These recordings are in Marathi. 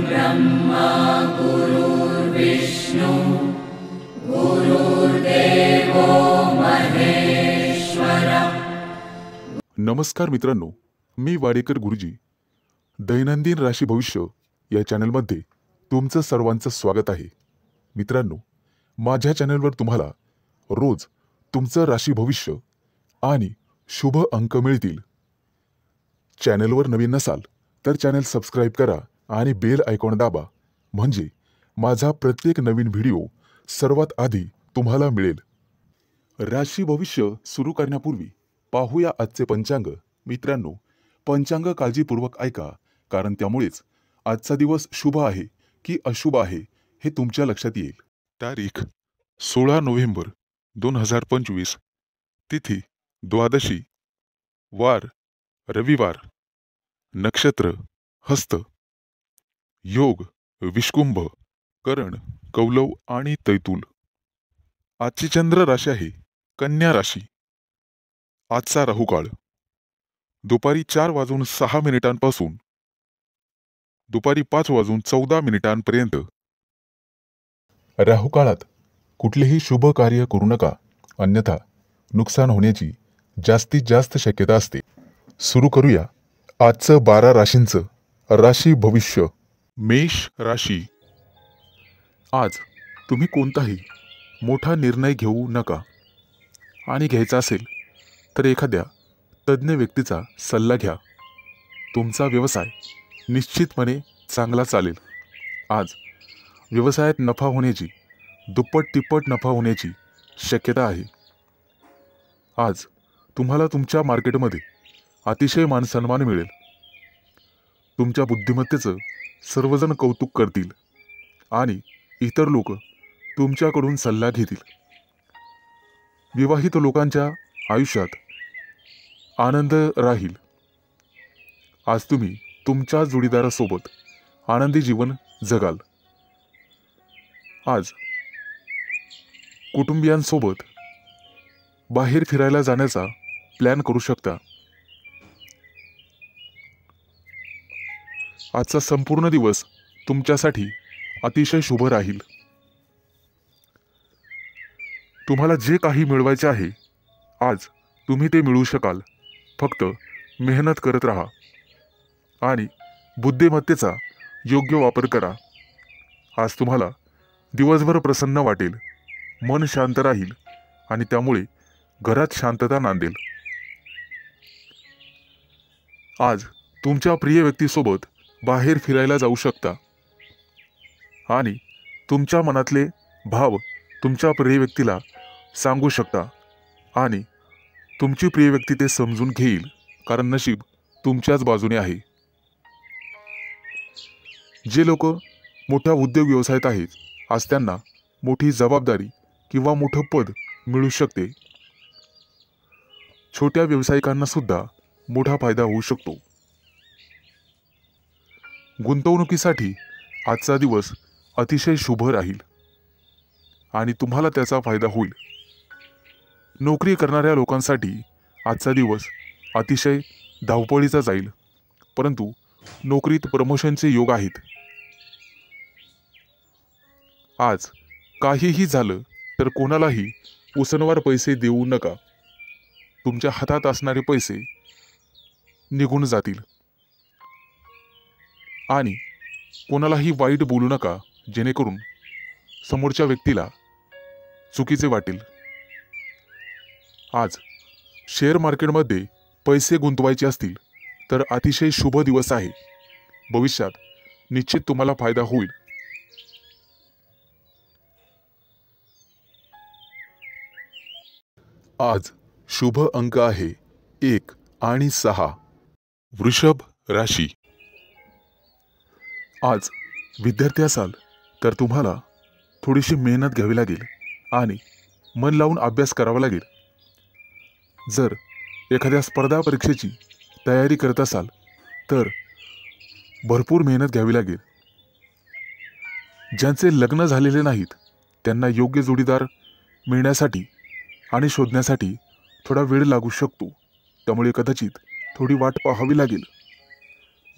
ब्रह्मा गुरुर्विष्णु गुरुर्देवो महेश्वर। नमस्कार मित्रांनो, मी वाडेकर गुरुजी दैनंदिन राशी भविष्य या चॅनलमध्ये तुमचं सर्वांचं स्वागत आहे। मित्रांनो, माझ्या चॅनलवर तुम्हाला रोज तुमचं राशी भविष्य आणि शुभ अंक मिळतील। चॅनलवर नवीन नसाल तर चॅनल सबस्क्राइब करा आणि बेल आयकॉन दाबा, म्हणजे माझा प्रत्येक नवीन व्हिडिओ सर्वात आधी तुम्हाला मिळेल। राशी भविष्य सुरू करण्यापूर्वी पाहूया आजचे पंचांग। मित्रांनो, पंचांग काळजीपूर्वक ऐका, कारण त्यामुळेच आजचा दिवस शुभ आहे की अशुभ आहे हे तुमच्या लक्षात येईल। तारीख 16 नोव्हेंबर 2025, तिथी द्वादशी, वार रविवार, नक्षत्र हस्त, योग विष्कुंभ, करण कौलव आणि तैतूल। आजची चंद्र राशी आहे कन्या राशी। आजचा राहुकाळ दुपारी 4:06 पासून दुपारी 5:14 पर्यंत। राहुकाळात कुठलेही शुभ कार्य करू नका, अन्यथा नुकसान होण्याची जास्तीत जास्त शक्यता असते। सुरू करूया आजचं 12 राशींचं राशी भविष्य। मेष राशी। आज तुम्ही कोणताही मोठा निर्णय घेऊ नका, आणि घ्यायचा असेल तर एखाद्या तज्ञ व्यक्तीचा सल्ला घ्या। तुमचा व्यवसाय निश्चितपणे चांगला चालेल। आज व्यवसायात नफा होण्याची, दुप्पट तिप्पट नफा होण्याची शक्यता आहे। आज तुम्हाला तुमच्या मार्केटमध्ये अतिशय मानसन्मान मिळेल। तुमच्या बुद्धिमत्तेचं सर्वजण कौतुक करतील आणि इतर लोक तुमच्याकडून सल्ला घेतील। विवाहित लोकांच्या आयुष्यात आनंद राहील। आज तुम्ही तुमच्या जोडीदारासोबत आनंदी जीवन जगाल। आज कुटुंबियांसोबत बाहेर फिरायला जाण्याचा प्लॅन करू शकता। आजचा संपूर्ण दिवस तुमच्यासाठी अतिशय शुभ राहील। तुम्हाला जे काही मिळवायचे आहे आज तुम्ही ते मिळवू शकाल। फक्त मेहनत करत राहा आणि बुद्धिमत्तेचा योग्य वापर करा। आज तुम्हाला दिवसभर प्रसन्न वाटेल, मन शांत राहील आणि त्यामुळे घरात शांतता नांदेल। आज तुमच्या प्रिय व्यक्तीसोबत बाहेर फिरायला जाऊ शकता आणि तुमच्या मनातले भाव तुमच्या प्रिय व्यक्तीला सांगू शकता आणि तुमची प्रिय व्यक्ती ते समजून घेईल, कारण नशीब तुमच्याच बाजूने आहे। जे लोक मोठ्या उद्योग व्यवसायात आहेत, आज त्यांना मोठी जबाबदारी किंवा मोठं पद मिळू शकते। छोट्या व्यावसायिकांना सुद्धा मोठा फायदा होऊ शकतो। गुंतवणुकीसाठी आजचा दिवस अतिशय शुभ राहील आणि तुम्हाला त्याचा फायदा होईल। नोकरी करणाऱ्या लोकांसाठी आजचा दिवस अतिशय धावपळीचा जाईल, परंतु नोकरीत प्रमोशनचे योग आहेत। आज काहीही झालं तर कोणालाही उसनवार पैसे देऊ नका। तुमच्या हातात असणारे पैसे निघून जातील आणि कोणालाही वाईट बोलू नका, जेणेकरून समोरच्या व्यक्तीला चुकीचे वाटेल। आज शेअर मार्केटमध्ये पैसे गुंतवायचे असतील तर अतिशय शुभ दिवस आहे। भविष्यात निश्चित तुम्हाला फायदा होईल। आज शुभ अंक आहे 1 आणि 6। वृषभ राशी। आज विद्यार्थी असाल तर तुम्हाला थोडीशी मेहनत घ्यावी लागेल आणि मन लावून अभ्यास करावा लागेल। जर एखाद्या स्पर्धा परीक्षेची तयारी करत असाल तर भरपूर मेहनत घ्यावी लागेल। ज्यांचे लग्न झालेले नाहीत त्यांना योग्य जोडीदार मिळण्यासाठी आणि शोधण्यासाठी थोडा वेळ लागू शकतो, त्यामुळे कदाचित थोडी वाट पाहावी लागेल।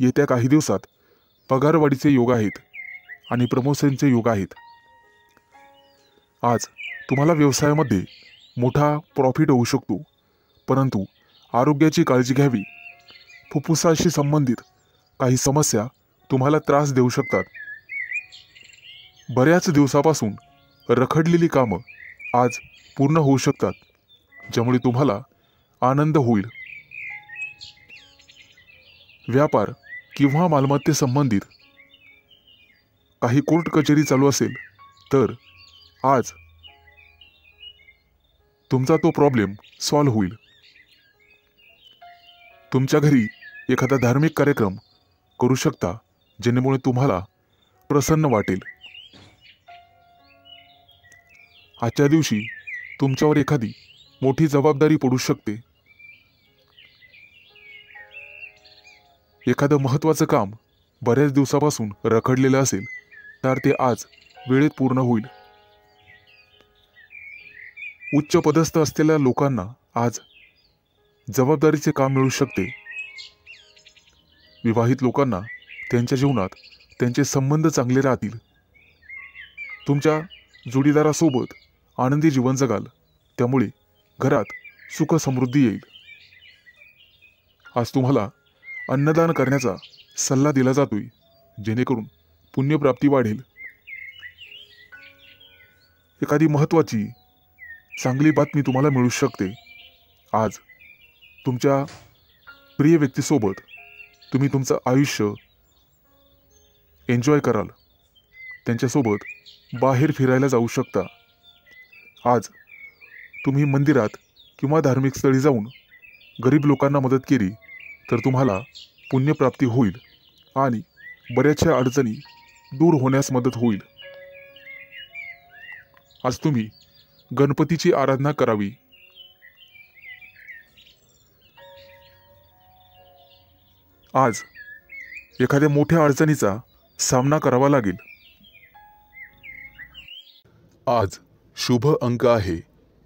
येत्या काही दिवसात पगारवाढीचे योग आहेत आणि प्रमोशनचे योग आहेत. आज तुम्हाला व्यवसायामध्ये मोठा प्रॉफिट होऊ शकतो, परंतु आरोग्याची काळजी घ्यावी. फुफ्फुसाशी संबंधित काही समस्या तुम्हाला त्रास देऊ शकतात. बऱ्याच दिवसापासून रखडलेली कामं आज पूर्ण होऊ शकतात, ज्यामुळे तुम्हाला आनंद होईल. व्यापार किंवा मालमत्तेसंबंधित काही कोर्ट कचेरी चालू असेल तर आज तुमचा तो प्रॉब्लेम सॉल्व्ह होईल. तुमच्या घरी एखादा धार्मिक कार्यक्रम करू शकता, जेणेमुळे तुम्हाला प्रसन्न वाटेल. आजच्या दिवशी तुमच्यावर एखादी मोठी जबाबदारी पडू शकते. एखादं महत्त्वाचं काम बऱ्याच दिवसापासून रखडलेलं असेल तर ते आज वेळेत पूर्ण होईल. उच्च पदस्थ असलेल्या लोकांना आज जबाबदारीचे काम मिळू शकते. विवाहित लोकांना त्यांच्या जीवनात त्यांचे संबंध चांगले राहतील. तुमच्या जोडीदारासोबत आनंदी जीवन जगाल, त्यामुळे घरात सुख समृद्धी येईल. आज तुम्हाला अन्नदान करण्याचा सल्ला दिला जातोय, जेणेकरून पुण्यप्राप्ती वाढेल. एखादी महत्त्वाची चांगली बातमी तुम्हाला मिळू शकते. आज तुमच्या प्रिय व्यक्तीसोबत तुम्ही तुमचं आयुष्य एन्जॉय कराल. त्यांच्यासोबत बाहेर फिरायला जाऊ शकता. आज तुम्ही मंदिरात किंवा धार्मिक स्थळी जाऊन गरीब लोकांना मदत केली तर तुम्हाला पुण्यप्राप्ती होईल आणि बऱ्याचशा अडचणी दूर होण्यास मदत होईल. आज तुम्ही गणपतीची आराधना करावी. आज एखाद्या मोठ्या अडचणीचा सामना करावा लागेल. आज शुभ अंक आहे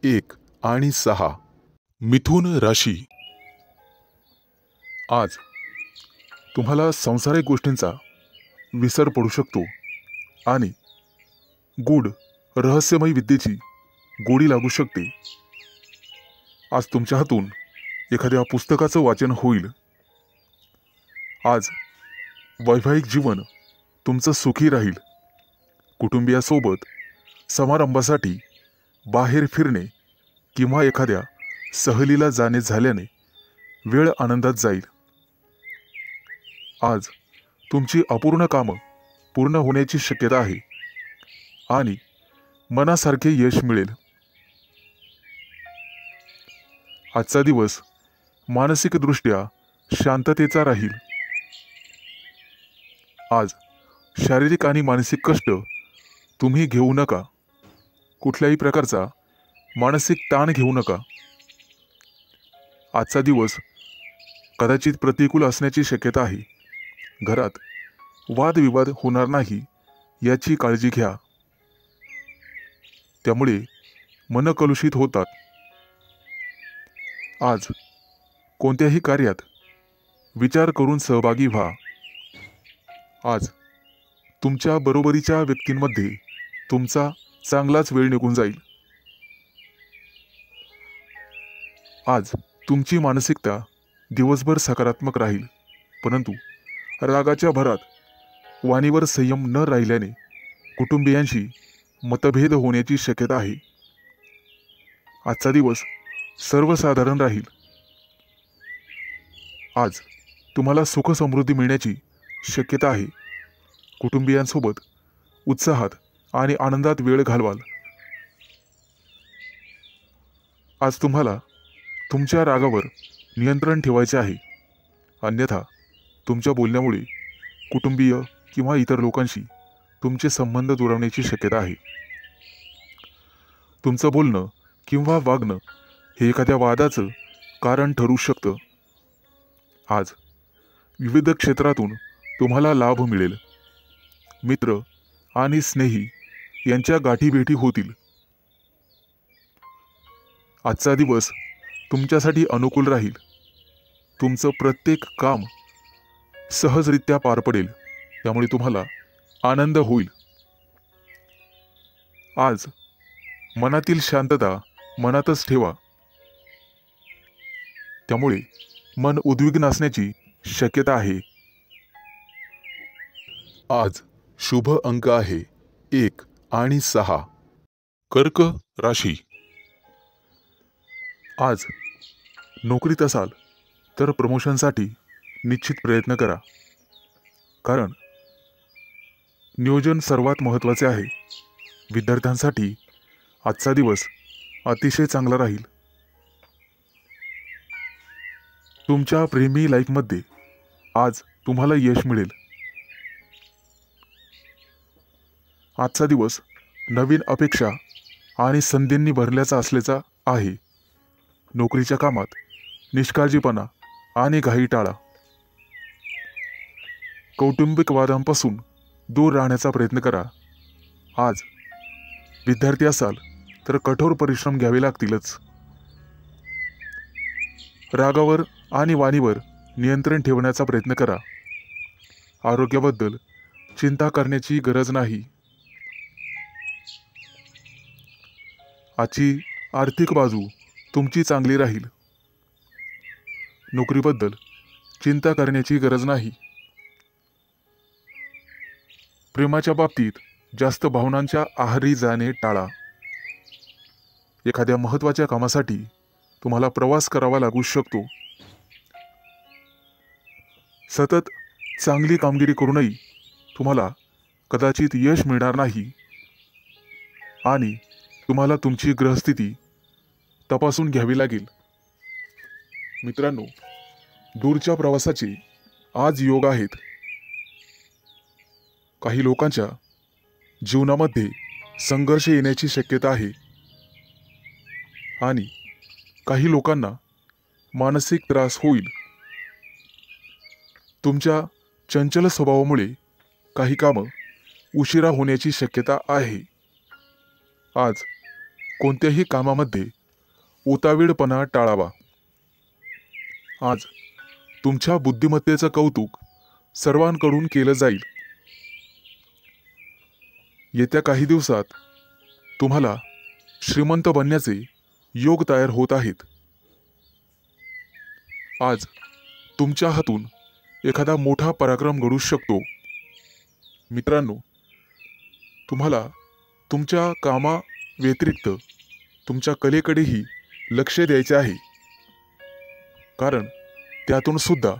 1 आणि 6. मिथुन राशी. आज तुम्हाला सांसारिक गोष्टींचा विसर पडू शकतो आणि गूढ रहस्यमय विद्येची गोडी लागू शकते. आज तुमच्या हातून एखाद्या पुस्तकाचं वाचन होईल. आज वैवाहिक जीवन तुमचं सुखी राहील. कुटुंबियासोबत समारंभासाठी बाहेर फिरणे किंवा एखाद्या सहलीला जाणे झाल्याने वेळ आनंदात जाईल. आज तुमची अपूर्ण कामं पूर्ण होण्याची शक्यता आहे आणि मनासारखे यश मिळेल. आजचा दिवस मानसिकदृष्ट्या शांततेचा राहील. आज शारीरिक आणि मानसिक कष्ट तुम्ही घेऊ नका. कुठल्याही प्रकारचा मानसिक ताण घेऊ नका. आजचा दिवस कदाचित प्रतिकूल असण्याची शक्यता आहे. घरात वादविवाद होणार नाही याची काळजी घ्या. त्यामुळे मन कलुषित होतात. आज कोणत्याही कार्यात विचार करून सहभागी व्हा. आज तुमच्या बरोबरीच्या व्यक्तींमध्ये तुमचा चांगलाच वेळ निघून जाईल. आज तुमची मानसिकता दिवसभर सकारात्मक राहील, परंतु रागाच्या भरात वाणीवर संयम न राहिल्याने कुटुंबियांशी मतभेद होण्याची शक्यता आहे. आजचा दिवस सर्वसाधारण राहील. आज तुम्हाला सुख समृद्धी मिळण्याची शक्यता आहे. कुटुंबियांसोबत उत्साहात आणि आनंदात वेळ घालवाल. आज तुम्हाला तुमच्या रागावर नियंत्रण ठेवायचे आहे, अन्यथा तुमच्या बोलण्यामुळे कुटुंबीय किंवा इतर लोकांशी तुमचे संबंध दुरावण्याची शक्यता आहे. तुमचं बोलणं किंवा वागणं हे एखाद्या वादाचं कारण ठरू शकतं. आज विविध क्षेत्रातून तुम्हाला लाभ मिळेल. मित्र आणि स्नेही यांच्या गाठीभेटी होतील. आजचा दिवस तुमच्यासाठी अनुकूल राहील. तुमचं प्रत्येक काम सहजरित्या पार पडेल. त्यामुळे तुम्हाला आनंद होईल. आज मनातील शांतता मनातच ठेवा, त्यामुळे मन उद्विग्न असण्याची शक्यता आहे. आज शुभ अंक आहे 1 आणि 6. कर्क राशी. आज नोकरीत असाल तर प्रमोशनसाठी निश्चित प्रयत्न करा, कारण नियोजन सर्वात महत्त्वाचे आहे. विद्यार्थ्यांसाठी आजचा दिवस अतिशय चांगला राहील. तुमच्या प्रेमी लाईफमध्ये आज तुम्हाला यश मिळेल. आजचा दिवस नवीन अपेक्षा आणि संधींनी भरल्याचा असल्याचा आहे. नोकरीच्या कामात निष्काळजीपणा आणि घाई टाळा. कौटुंबिक वादांपासून दूर राहण्याचा प्रयत्न करा. आज विद्यार्थी असाल तर कठोर परिश्रम घ्यावे लागतीलच. रागावर आणि वाणीवर नियंत्रण ठेवण्याचा प्रयत्न करा. आरोग्याबद्दल चिंता करण्याची गरज नाही. आजची आर्थिक बाजू तुमची चांगली राहील. नोकरीबद्दल चिंता करण्याची गरज नाही. प्रेमाच्या बाबतीत जास्त भावनांच्या आहारी जाणे टाळा. एखाद्या महत्त्वाच्या कामासाठी तुम्हाला प्रवास करावा लागू शकतो. सतत चांगली कामगिरी करूनही तुम्हाला कदाचित यश मिळणार नाही आणि तुम्हाला तुमची ग्रहस्थिती तपासून घ्यावी लागेल. मित्रांनो, दूरच्या प्रवासाचे आज योग आहेत. काही लोकांच्या जीवनामध्ये संघर्ष येण्याची शक्यता आहे आणि काही लोकांना मानसिक त्रास होईल. तुमच्या चंचल स्वभावामुळे काही कामं उशिरा होण्याची शक्यता आहे. आज कोणत्याही कामामध्ये उतावीळपणा टाळावा. आज तुमच्या बुद्धिमत्तेचं कौतुक सर्वांकडून केलं जाईल. येत्या काही दिवसात तुम्हाला श्रीमंत बनण्याचे योग तयार होत आहेत. आज तुमच्या हातून एखादा मोठा पराक्रम घडू शकतो. मित्रांनो, तुम्हाला तुमच्या कामा व्यतिरिक्त तुमच्या कलेकडेही लक्ष द्यायचे आहे, कारण त्यातून सुद्धा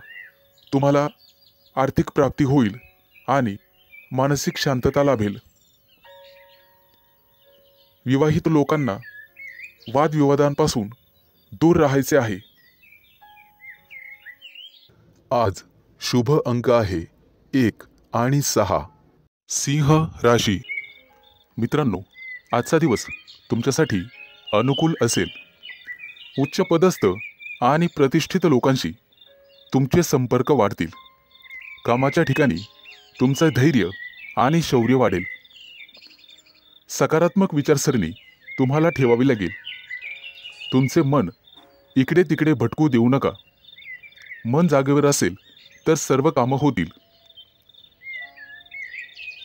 तुम्हाला आर्थिक प्राप्ती होईल आणि मानसिक शांतता लाभेल. विवाहित लोकांना वादविवादांपासून दूर राहायचे आहे. आज शुभ अंक आहे 1 आणि 6. सिंह राशी. मित्रांनो, आजचा दिवस तुमच्यासाठी अनुकूल असेल. उच्च पदस्थ आणि प्रतिष्ठित लोकांशी तुमचे संपर्क वाढतील. कामाच्या ठिकाणी तुमचं धैर्य आणि शौर्य वाढेल. सकारात्मक विचारसरणी तुम्हाला ठेवावी लागेल. तुमचे मन इकडे तिकडे भटकू देऊ नका. मन जागेवर असेल तर सर्व कामं होतील.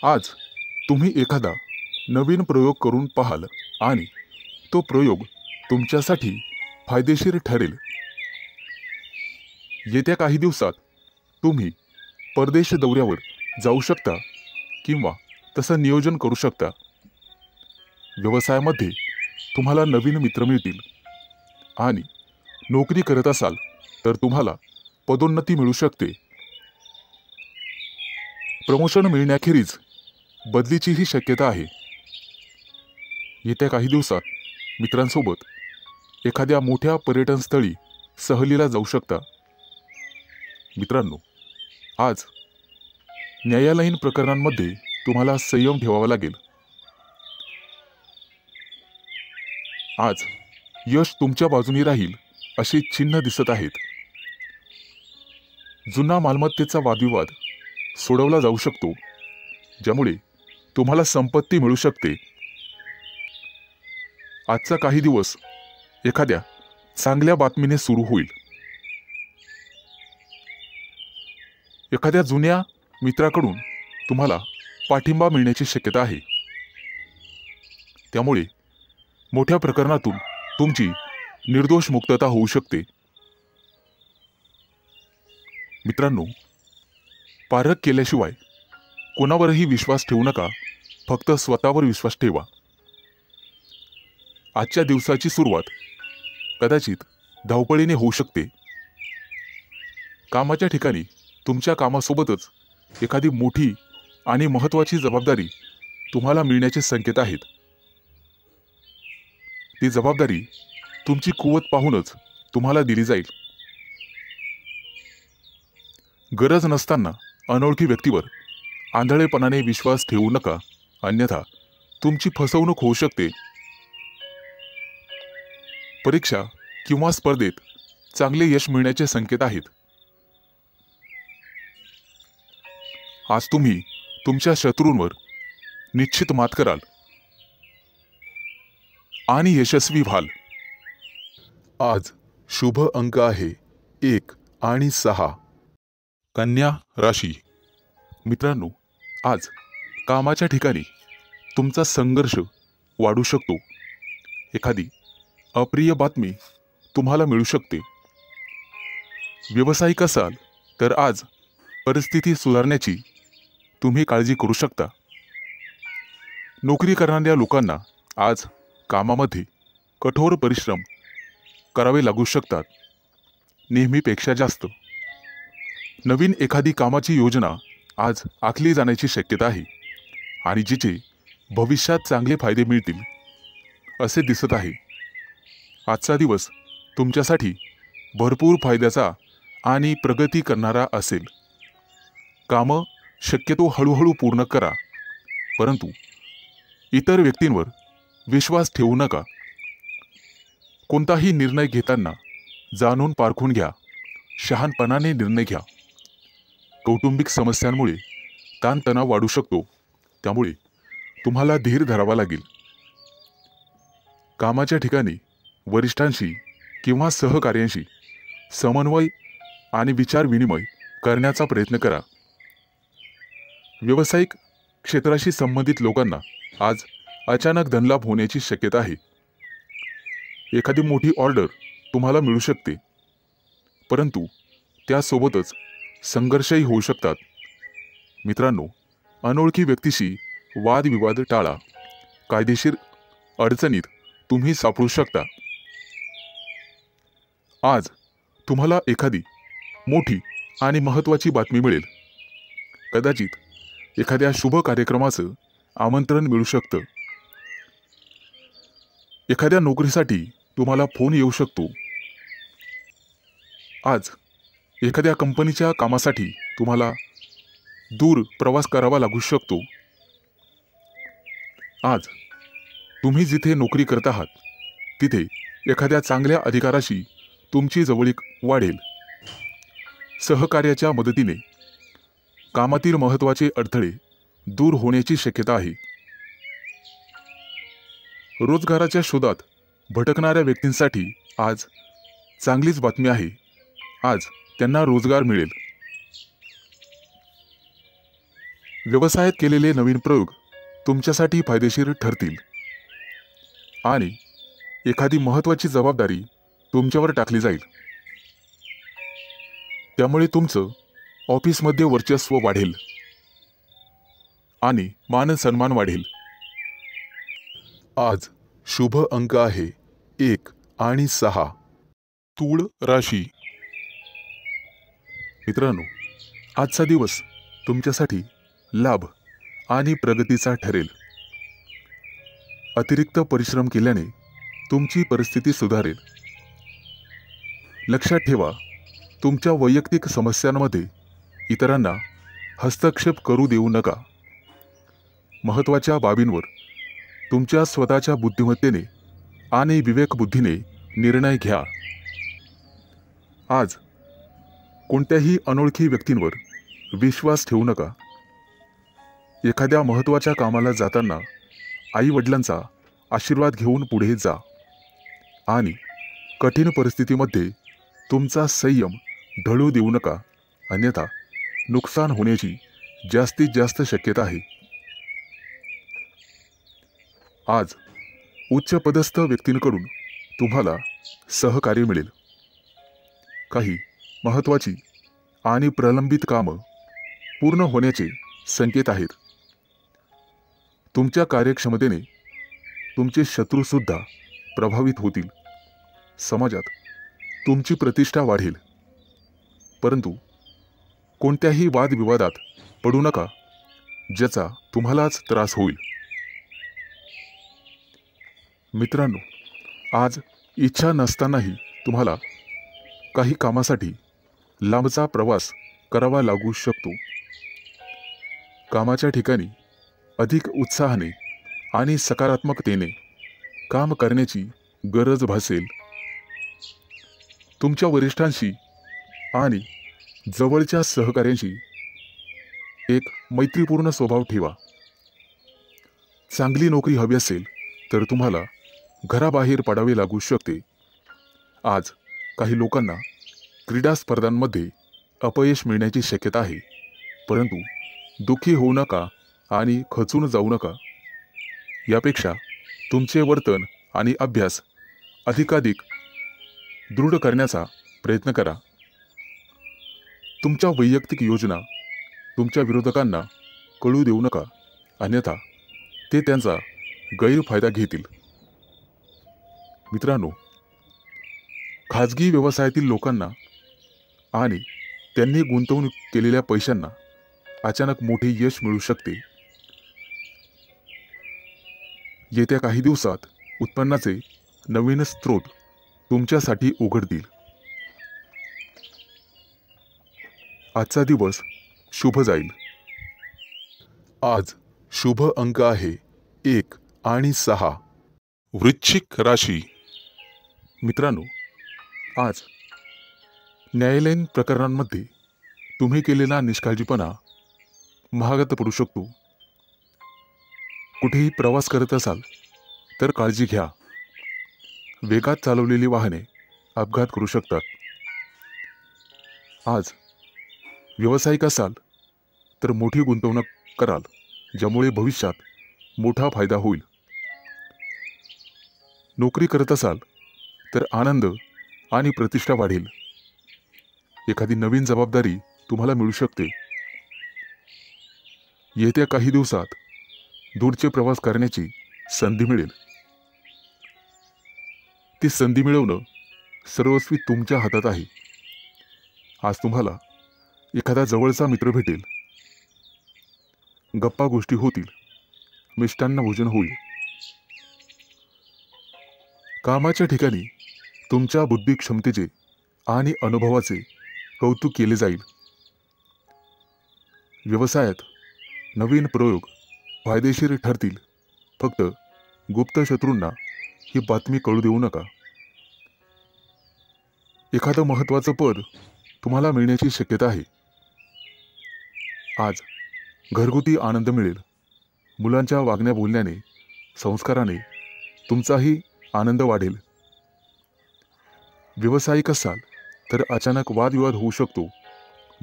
आज तुम्ही एखादा नवीन प्रयोग करून पाहाल आणि तो प्रयोग तुमच्यासाठी फायदेशीर ठरेल. येत्या काही दिवसात तुम्ही परदेश दौऱ्यावर जाऊ शकता किंवा तसं नियोजन करू शकता. व्यवसायामध्ये तुम्हाला नवीन मित्र मिळतील आणि नोकरी करत असाल तर तुम्हाला पदोन्नती मिळू शकते. प्रमोशन मिळण्याखेरीज बदलीचीही शक्यता आहे. येत्या काही दिवसात मित्रांसोबत एखाद्या मोठ्या पर्यटनस्थळी सहलीला जाऊ शकता. मित्रांनो, आज न्यायालयीन प्रकरणांमध्ये तुम्हाला संयम ठेवावा लागेल. आज यश तुमच्या बाजूने राहील अशी चिन्ह दिसत आहेत. जुना मालमत्तेचा वादविवाद सोडवला जाऊ शकतो, ज्यामुळे तुम्हाला संपत्ती मिळू शकते. आजचा काही दिवस एखाद्या चांगल्या बातमीने सुरू होईल. एखाद्या जुन्या मित्राकडून तुम्हाला पाठिंबा मिळण्याची शक्यता आहे. त्यामुळे मोठ्या प्रकरणातून तुमची निर्दोष मुक्तता होऊ शकते. मित्रांनो, पारख केल्याशिवाय कोणावरही विश्वास ठेवू नका. फक्त स्वतःवर विश्वास ठेवा. आजच्या दिवसाची सुरुवात कदाचित धावपळीने होऊ शकते. कामाच्या ठिकाणी तुमच्या कामासोबतच एखादी मोठी आणि महत्त्वाची जबाबदारी तुम्हाला मिळण्याचे संकेत आहेत. ती जबाबदारी तुमची कुवत पाहूनच तुम्हाला दिली जाईल. गरज नसताना अनोळखी व्यक्तीवर आंधळेपणाने विश्वास ठेवू नका, अन्यथा तुमची फसवणूक होऊ शकते. परीक्षा किंवा स्पर्धेत चांगले यश मिळण्याचे संकेत आहेत. आज तुम्ही तुमच्या शत्रूंवर निश्चित मात कराल आणि यशस्वी व्हाल. आज शुभ अंक आहे 1 आणि 6. कन्या राशी. मित्रांनो, आज कामाच्या ठिकाणी तुमचा संघर्ष वाढू शकतो. एखादी अप्रिय बातमी तुम्हाला मिळू शकते. व्यावसायिक असाल तर आज परिस्थिती सुधारण्याची तुम्ही काळजी करू शकता. नोकरी करणाऱ्या लोकांना आज कामामध्ये कठोर परिश्रम करावे लागू शकतात, नेहमीपेक्षा जास्त. नवीन एखादी कामाची योजना आज आखली जाण्याची शक्यता आहे आणि जिचे भविष्यात चांगले फायदे मिळतील असे दिसत आहे. आजचा दिवस तुमच्यासाठी भरपूर फायद्याचा आणि प्रगती करणारा असेल. कामं शक्यतो हळूहळू पूर्ण करा, परंतु इतर व्यक्तींवर विश्वास ठेवू नका. कोणताही निर्णय घेताना जाणून पारखून घ्या. शहाणपणाने निर्णय घ्या. कौटुंबिक समस्यांमुळे ताणतणाव वाढू शकतो, त्यामुळे तुम्हाला धीर धरावा लागेल. कामाच्या ठिकाणी वरिष्ठांशी किंवा सहकार्यांशी समन्वय आणि विचार विनिमय करण्याचा प्रयत्न करा. व्यावसायिक क्षेत्राशी संबंधित लोकांना आज अचानक धनलाभ होण्याची शक्यता आहे. एखादी मोठी ऑर्डर तुम्हाला मिळू शकते, परंतु त्यासोबतच संघर्षही होऊ शकतात. मित्रांनो, अनोळखी व्यक्तीशी वादविवाद टाळा. कायदेशीर अडचणीत तुम्ही सापडू शकता. आज तुम्हाला एखादी मोठी आणि महत्त्वाची बातमी मिळेल. कदाचित एखाद्या शुभ कार्यक्रमाचं आमंत्रण मिळू शकतं. एखाद्या नोकरीसाठी तुम्हाला फोन येऊ शकतो. आज एखाद्या कंपनीच्या कामासाठी तुम्हाला दूर प्रवास करावा लागू शकतो. आज तुम्ही जिथे नोकरी करत आहात तिथे एखाद्या चांगल्या अधिकाराशी तुमची जवळीक वाढेल. सहकार्याच्या मदतीने कामातील महत्त्वाचे अडथळे दूर होण्याची शक्यता आहे. रोजगाराच्या शोधात भटकणाऱ्या व्यक्तींसाठी आज चांगलीच बातमी आहे. आज त्यांना रोजगार मिळेल. व्यवसायात केलेले नवीन प्रयोग तुमच्यासाठी फायदेशीर ठरतील आणि एखादी महत्त्वाची जबाबदारी तुमच्यावर टाकली जाईल. त्यामुळे तुमचं ऑफिसमध्ये वर्चस्व वाढेल आणि मान सन्मान वाढेल. आज शुभ अंक आहे 1 आणि 6. तूळ राशी. मित्रांनो, आजचा दिवस तुमच्यासाठी लाभ आणि प्रगतीचा ठरेल. अतिरिक्त परिश्रम केल्याने तुमची परिस्थिती सुधारेल. लक्षात ठेवा, तुमच्या वैयक्तिक समस्यांमध्ये इतरांना हस्तक्षेप करू देऊ नका. महत्त्वाच्या बाबींवर तुमच्या स्वतःच्या बुद्धिमत्तेने आणि विवेकबुद्धीने निर्णय घ्या. आज कोणत्याही अनोळखी व्यक्तींवर विश्वास ठेवू नका. एखाद्या महत्त्वाच्या कामाला जाताना आई-वडिलांचा आशीर्वाद घेऊन पुढे जा आणि कठीण परिस्थितीमध्ये तुमचा संयम ढळू देऊ नका, अन्यथा नुकसान होण्याची जास्तीत जास्त शक्यता आहे. आज उच्च पदस्थ व्यक्तींकडून तुम्हाला सहकार्य मिळेल. काही महत्त्वाची आणि प्रलंबित कामं पूर्ण होण्याचे संकेत आहेत. तुमच्या कार्यक्षमतेने तुमचे शत्रूसुद्धा प्रभावित होतील. समाजात तुमची प्रतिष्ठा वाढेल. परंतु कोणत्याही वादविवादात पडू नका, ज्याचा तुम्हालाच त्रास होईल. मित्रांनो, आज इच्छा नसतानाही तुम्हाला काही कामासाठी लांबचा प्रवास करावा लागू शकतो. कामाच्या ठिकाणी अधिक उत्साहाने आणि सकारात्मकतेने काम करण्याची गरज भासेल. तुमच्या वरिष्ठांशी आणि जवळच्या सहकाऱ्यांशी एक मैत्रीपूर्ण स्वभाव ठेवा. चांगली नोकरी हवी असेल तर तुम्हाला घराबाहेर पडावे लागू शकते. आज काही लोकांना क्रीडा स्पर्धांमध्ये अपयश मिळण्याची शक्यता आहे. परंतु दुःखी होऊ नका आणि खचून जाऊ नका. यापेक्षा तुमचे वर्तन आणि अभ्यास अधिकाधिक दृढ करण्याचा प्रयत्न करा. तुमच्या वैयक्तिक योजना तुमच्या विरोधकांना कळू देऊ नका, अन्यथा ते त्यांचा गैरफायदा घेतील. मित्रांनो, खाजगी व्यवसायातील लोकांना आणि त्यांनी गुंतवणूक केलेल्या पैशांना अचानक मोठे यश मिळू शकते. येत्या काही दिवसात उत्पन्नाचे नवीन स्रोत तुमच्यासाठी उघडतील. आजचा दिवस शुभ जाईल. आज शुभ अंक आहे 1 आणि 6. वृश्चिक राशी. मित्रांनो, आज न्यायालयीन प्रकरणांमध्ये तुम्ही केलेला निष्काळजीपणा महागात पडू शकतो. कुठेही प्रवास करत असाल तर काळजी घ्या. वेगात चालवलेली वाहने अपघात करू शकतात. आज व्यावसायिक असाल तर मोठी गुंतवणूक कराल, ज्यामुळे भविष्यात मोठा फायदा होईल. नोकरी करत असाल तर आनंद आणि प्रतिष्ठा वाढेल. एखादी नवीन जबाबदारी तुम्हाला मिळू शकते. येत्या काही दिवसात दूरचे प्रवास करण्याची संधी मिळेल. ती संधी मिळवणं सर्वस्वी तुमच्या हातात आहे. आज तुम्हाला एखादा जवळचा मित्र भेटेल. गप्पा गोष्टी होतील. मिष्टान्न भोजन होईल. कामाच्या ठिकाणी तुमच्या बुद्धी क्षमतेचे आणि अनुभवाचे कौतुक केले जाईल. व्यवसायात नवीन प्रयोग फायदेशीर ठरतील. फक्त गुप्त शत्रूंना ही बातमी कळू देऊ नका. एखादं महत्त्वाचं पद तुम्हाला मिळण्याची शक्यता आहे. आज घरगुती आनंद मिळेल. मुलांच्या वागण्या बोलण्याने, संस्काराने तुमचाही आनंद वाढेल. व्यावसायिक असाल तर अचानक वादविवाद होऊ शकतो,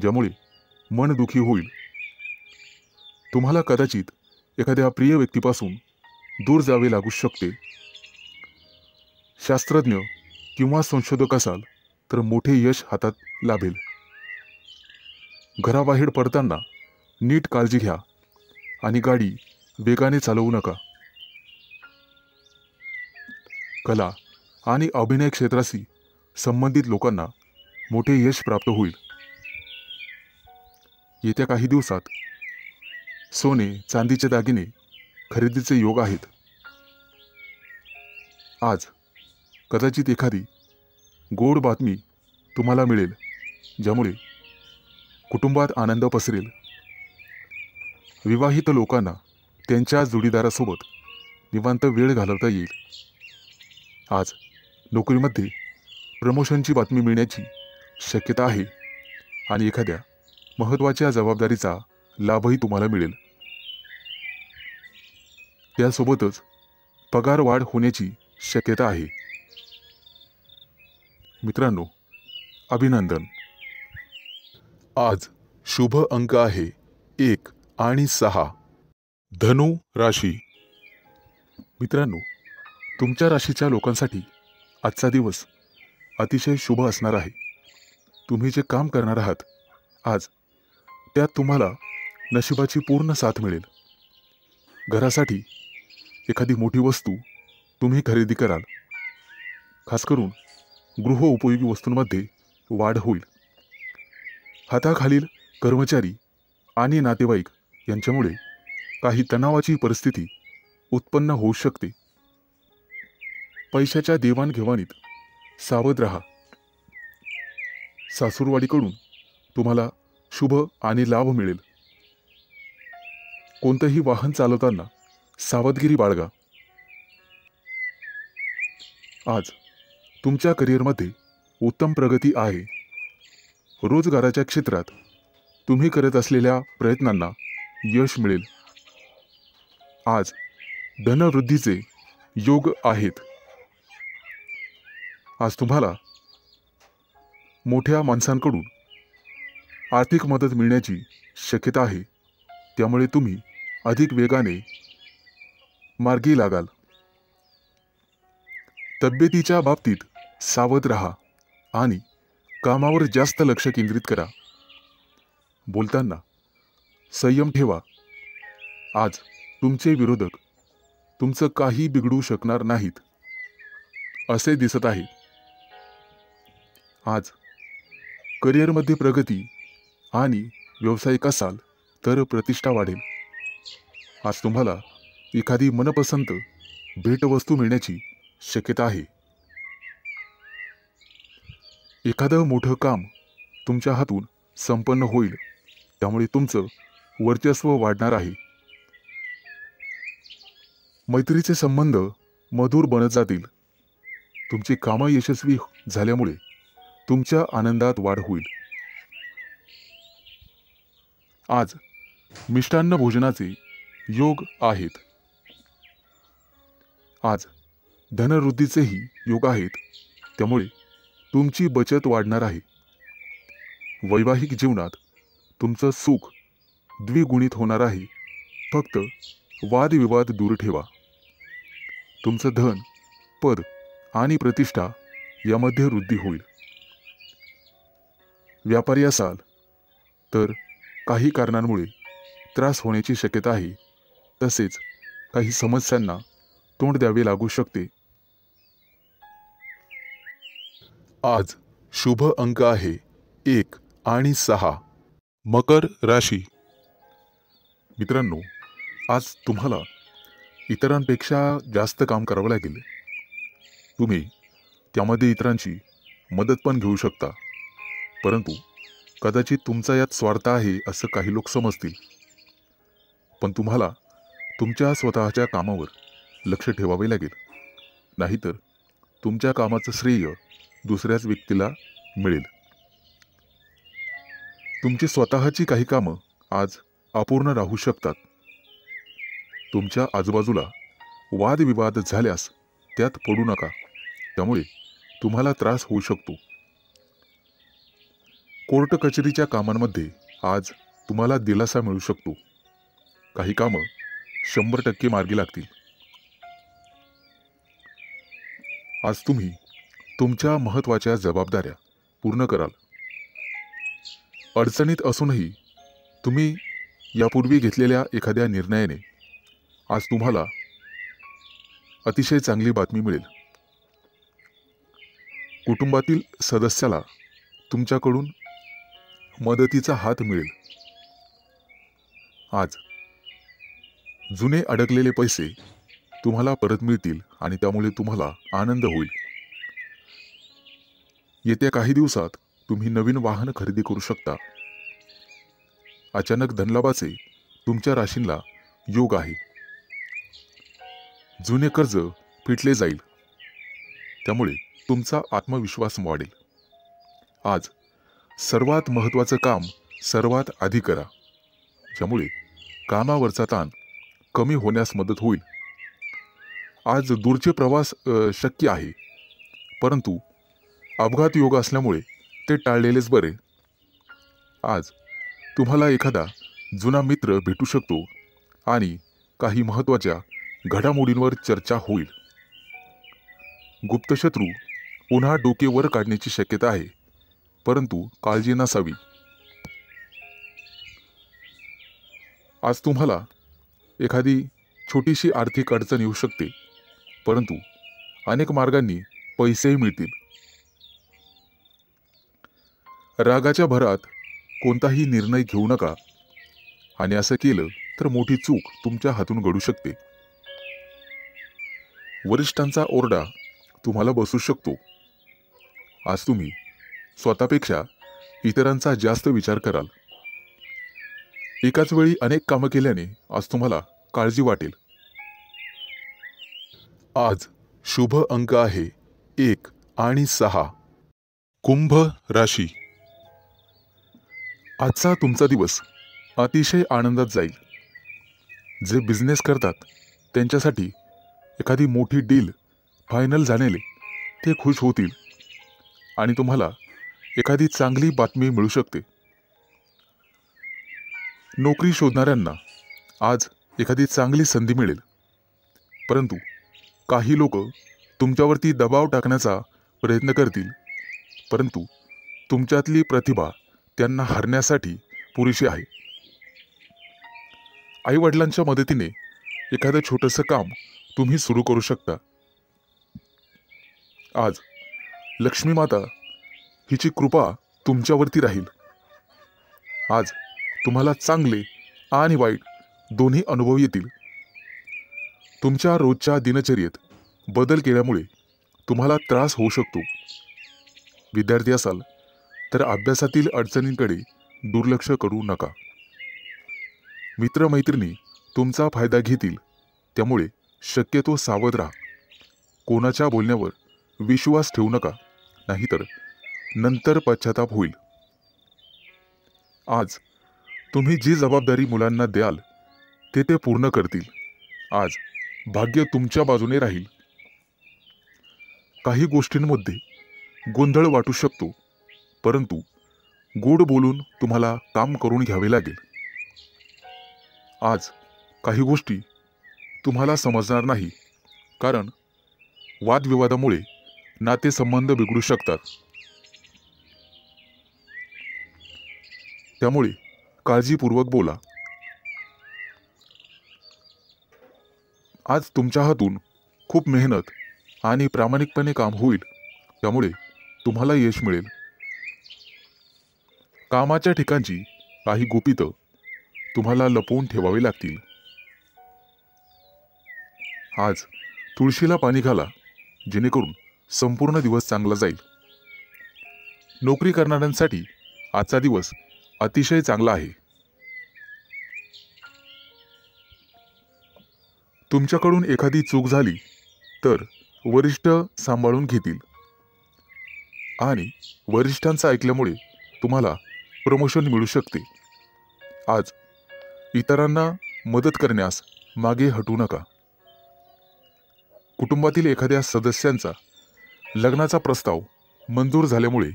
ज्यामुळे मन दुखी होईल. तुम्हाला कदाचित एखाद्या प्रिय व्यक्तीपासून दूर जावे लागू शकते. शास्त्रज्ञ किंवा संशोधक असाल तर मोठे यश हातात लाभेल. घराबाहेर पडताना नीट काळजी घ्या आणि गाडी वेगाने चालवू नका. कला आणि अभिनय क्षेत्राशी संबंधित लोकांना मोठे यश प्राप्त होईल. येत्या काही दिवसात सोने चांदीचे दागिने खरेदीचे योग आहेत. आज कदाचित एखादी गोड बातमी तुम्हाला मिळेल, ज्यामुळे कुटुंबात आनंद पसरेल. विवाहित लोकांना त्यांच्या जोडीदारासोबत निवांत वेळ घालवता येईल. आज नोकरीमध्ये प्रमोशनची बातमी मिळण्याची शक्यता आहे आणि एखाद्या महत्त्वाच्या जबाबदारीचा लाभही तुम्हाला मिळेल. त्यासोबतच पगार वाढ होण्याची शक्यता आहे. मित्रांनो, अभिनंदन. आज शुभ अंक आहे 1 आणि 6. धनु राशी. मित्रांनो, तुमच्या राशीच्या लोकांसाठी आजचा दिवस अतिशय शुभ असणार आहे. तुम्ही जे काम करणार आहात आज, त्यात तुम्हाला नशिबाची पूर्ण साथ मिळेल. घरासाठी एखादी मोठी वस्तू तुम्ही खरेदी कराल. खास करून गृहोपयोगी वस्तूंमध्ये वाढ होईल. हाताखालील कर्मचारी आणि नातेवाईक यांच्यामुळे काही तणावाची परिस्थिती उत्पन्न होऊ शकते. पैशाच्या देवाणघेवाणीत सावध राहा. सासूरवाडीकडून तुम्हाला शुभ आणि लाभ मिळेल. कोणतंही वाहन चालवताना सावधगिरी बाळगा. आज तुमच्या करिअरमध्ये उत्तम प्रगती आहे. रोजगाराच्या क्षेत्रात तुम्ही करत असलेल्या प्रयत्नांना यश मिळेल. आज धनवृद्धीचे योग आहेत. आज तुम्हाला मोठ्या माणसांकडून आर्थिक मदत मिळण्याची शक्यता आहे. त्यामुळे तुम्ही अधिक वेगाने मार्गी लागाल. तब्येतीच्या बाबतीत सावध राहा आणि कामावर जास्त लक्ष केंद्रित करा. बोलताना संयम ठेवा. आज तुमचे विरोधक तुमचं काही बिघडू शकणार नाहीत असे दिसत आहे. आज करिअरमध्ये प्रगती आणि व्यावसायिक असाल तर प्रतिष्ठा वाढेल. आज तुम्हाला एखादी मनपसंत भेटवस्तू मिळण्याची शक्यता आहे. एखादं मोठं काम तुमच्या हातून संपन्न होईल. त्यामुळे तुमचं वर्चस्व वाढणार आहे. मैत्रीचे संबंध मधुर बनत जातील. तुमची कामं यशस्वी झाल्यामुळे तुमच्या आनंदात वाढ होईल. आज मिष्टान्न भोजनाचे योग आहेत. आज धनवृद्धीचेही योग आहेत. त्यामुळे तुमची बचत वाढणार आहे. वैवाहिक जीवनात तुमचं सुख द्विगुणित होणार आहे. फक्त वादविवाद दूर ठेवा. तुमचं धन, पद आणि प्रतिष्ठा यामध्ये वृद्धी होईल. व्यापारी असाल तर काही कारणांमुळे त्रास होण्याची शक्यता आहे. तसेच काही समस्यांना तोंड द्यावे लागू शकते. आज शुभ अंक आहे 1 आणि 6. मकर राशी. मित्रांनो, आज तुम्हाला इतरांपेक्षा जास्त काम करावं लागेल. तुम्ही त्यामध्ये इतरांची मदत पण घेऊ शकता. परंतु कदाचित तुमचा यात स्वार्थ आहे असं काही लोक समजतील. पण तुम्हाला तुमच्या स्वतःच्या कामावर लक्ष ठेवावे लागेल. नाहीतर तुमच्या कामाचं श्रेय दुसऱ्याच व्यक्तीला मिळेल. तुमची स्वतःची काही कामं आज अपूर्ण राहू शकतात. तुमच्या आजूबाजूला वादविवाद झाल्यास त्यात पडू नका. त्यामुळे तुम्हाला त्रास होऊ शकतो. कोर्ट कचेरीच्या कामांमध्ये आज तुम्हाला दिलासा मिळू शकतो. काही कामं 100% मार्गी लागतील. आज तुम्ही तुमच्या महत्त्वाच्या जबाबदाऱ्या पूर्ण कराल. अडचणीत असूनही तुम्ही यापूर्वी घेतलेल्या एखाद्या निर्णयाने आज तुम्हाला अतिशय चांगली बातमी मिळेल. कुटुंबातील सदस्याला तुमच्याकडून मदतीचा हात मिळेल. आज जुने अडकलेले पैसे तुम्हाला परत मिळतील आणि त्यामुळे तुम्हाला आनंद होईल. येत्या काही दिवसात तुम्ही नवीन वाहन खरेदी करू शकता. अचानक धनलाभाचे तुमच्या राशींना योग आहे. जुने कर्ज फिटले जाईल. त्यामुळे तुमचा आत्मविश्वास वाढेल. आज सर्वात महत्त्वाचं काम सर्वात आधी करा. ज्यामुळे कामावरचा ताण कमी होण्यास मदत होईल. आज दूरचे प्रवास शक्य आहे. परंतु अपघात योग असल्यामुळे ते टाळलेलेच बरे. आज तुम्हाला एखादा जुना मित्र भेटू शकतो आणि काही महत्त्वाच्या घडामोडींवर चर्चा होईल. गुप्तशत्रू पुन्हा डोके वर काढण्याची शक्यता आहे, परंतु काळजी नसावी. आज तुम्हाला एखादी छोटीशी आर्थिक अडचण येऊ शकते, परंतु अनेक मार्गांनी पैसेही मिळतील. रागाच्या भरात कोणताही निर्णय घेऊ नका, आणि असं केलं तर मोठी चूक तुमच्या हातून घडू शकते. वरिष्ठांचा ओरडा तुम्हाला बसू शकतो. आज तुम्ही स्वतःपेक्षा इतरांचा जास्त विचार कराल. एकाच वेळी अनेक कामं केल्याने आज तुम्हाला काळजी वाटेल. आज शुभ अंक आहे 1 आणि 6. कुंभ राशी. आजचा तुमचा दिवस अतिशय आनंदात जाईल. जे बिझनेस करतात त्यांच्यासाठी एखादी मोठी डील फायनल झालेले ते खुश होतील आणि तुम्हाला एखादी चांगली बातमी मिळू शकते. नोकरी शोधणाऱ्यांना आज एखादी चांगली संधी मिळेल, परंतु काही लोक तुमच्यावरती दबाव टाकण्याचा प्रयत्न करतील, परंतु तुमच्यातली प्रतिभा त्यांना हरण्यासाठी पुरेशी आहे. आईवडिलांच्या मदतीने एखादं छोटंसं काम तुम्ही सुरू करू शकता. आज लक्ष्मी माता हिची कृपा तुमच्यावरती राहील. आज तुम्हाला चांगले आणि वाईट दोन्ही अनुभव येतील. तुमच्या रोजच्या दिनचर्येत बदल केल्यामुळे तुम्हाला त्रास होऊ शकतो. विद्यार्थी असाल तर अभ्यासातील अडचणींकडे दुर्लक्ष करू नका. मित्रमैत्रिणी तुमचा फायदा घेतील, त्यामुळे शक्यतो सावध राहा. कोणाच्या बोलण्यावर विश्वास ठेवू नका, नाहीतर नंतर पश्चाताप होईल. आज तुम्ही जी जबाबदारी मुलांना द्याल ते पूर्ण करतील. आज भाग्य तुमच्या बाजूने राहील. काही गोष्टींमध्ये गोंधळ वाटू शकतो, परंतु गोड बोलून तुम्हाला काम करून घ्यावे लागेल. आज काही गोष्टी तुम्हाला समजणार नाही, कारण वादविवादामुळे नातेसंबंध बिघडू शकतात. त्यामुळे काळजीपूर्वक बोला. आज तुमच्या हातून खूप मेहनत आणि प्रामाणिकपणे काम होईल, त्यामुळे तुम्हाला यश मिळेल. कामाच्या ठिकाणची काही गुपितं तुम्हाला लपवून ठेवावी लागतील. आज तुळशीला पाणी घाला, जेणेकरून संपूर्ण दिवस चांगला जाईल. नोकरी करणाऱ्यांसाठी आजचा दिवस अतिशय चांगला आहे. तुमच्याकडून एखादी चूक झाली तर वरिष्ठ सांभाळून घेतील आणि वरिष्ठांचं ऐकल्यामुळे तुम्हाला प्रमोशन मिळू शकते. आज इतरांना मदत करण्यास मागे हटू नका. कुटुंबातील एखाद्या सदस्यांचा लग्नाचा प्रस्ताव मंजूर झाल्यामुळे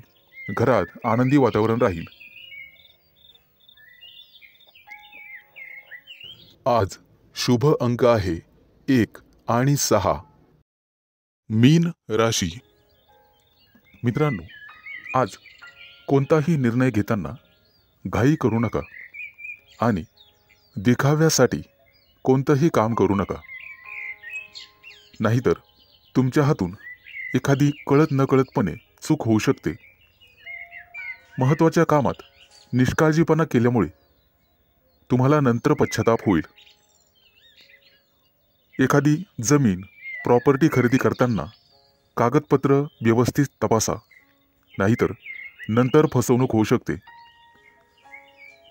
घरात आनंदी वातावरण राहील. आज शुभ अंक आहे 1 आणि 6. मीन राशी. मित्रांनो, आज कोणताही निर्णय घेताना घाई करू नका आणि दिखाव्यासाठी कोणतंही काम करू नका, नाहीतर तुमच्या हातून एखादी कळत नकळतपणे चूक होऊ शकते. महत्त्वाच्या कामात निष्काळजीपणा केल्यामुळे तुम्हाला नंतर पश्चाताप होईल. एखादी जमीन प्रॉपर्टी खरेदी करताना कागदपत्र व्यवस्थित तपासा, नाहीतर नंतर फसवणूक होऊ शकते.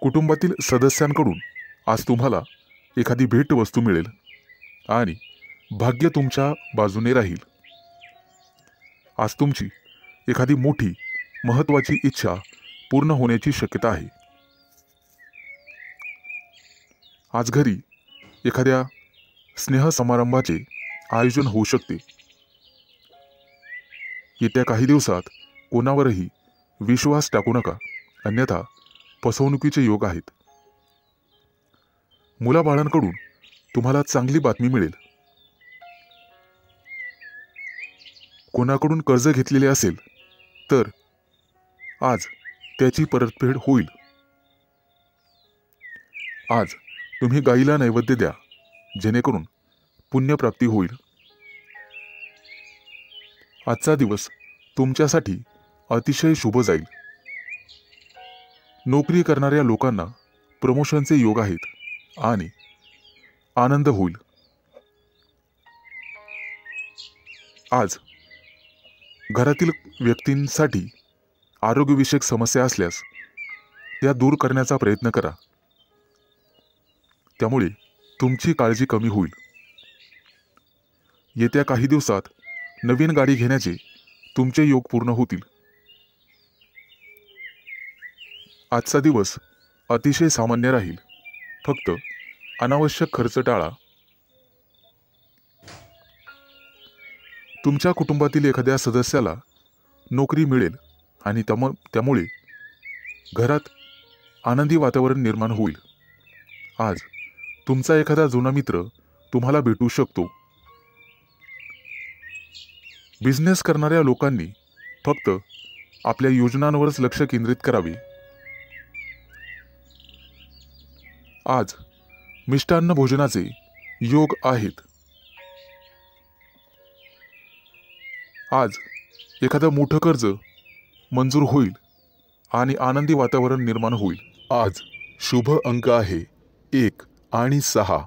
कुटुंबातील सदस्यांकडून आज तुम्हाला एखादी भेटवस्तू मिळेल आणि भाग्य तुमच्या बाजूने राहील. आज तुमची एखादी मोठी महत्त्वाची इच्छा पूर्ण होण्याची शक्यता आहे. आज घरी एखाद्या स्नेहसमारंभाचे आयोजन होऊ शकते. येत्या काही दिवसात कोणावरही विश्वास टाकू नका, अन्यथा फसवणुकीचे योग आहेत. मुलाबाळांकडून तुम्हाला चांगली बातमी मिळेल. कोणाकडून कर्ज घेतलेले असेल तर आज त्याची परतफेड होईल. आज तुम्ही गाईला नैवेद्य द्या, जेणेकरून पुण्यप्राप्ती होईल. आजचा दिवस तुमच्यासाठी अतिशय शुभ जाईल. नोकरी करणाऱ्या लोकांना प्रमोशनचे योग आहेत आणि आनंद होईल. आज घरातील व्यक्तींसाठी आरोग्यविषयक समस्या असल्यास त्या दूर करण्याचा प्रयत्न करा. त्यामुळे तुमची काळजी कमी होईल. येत्या काही दिवसात नवीन गाडी घेण्याचे तुमचे योग पूर्ण होतील. आजचा दिवस अतिशय सामान्य राहील. फक्त अनावश्यक खर्च टाळा. तुमच्या कुटुंबातील एखाद्या सदस्याला नोकरी मिळेल आणि त्यामुळे घरात आनंदी वातावरण निर्माण होईल. आज तुमचा एखादा जुना मित्र तुम्हाला भेटू शकतो. बिझनेस करणाऱ्या लोकांनी फक्त आपल्या योजनांवरच लक्ष केंद्रित करावे. आज मिष्टान्न भोजनाचे योग आहेत. आज एखादं मोठं कर्ज मंजूर होईल आणि आनंदी वातावरण निर्माण होईल. आज शुभ अंक आहे 1 आणि 6.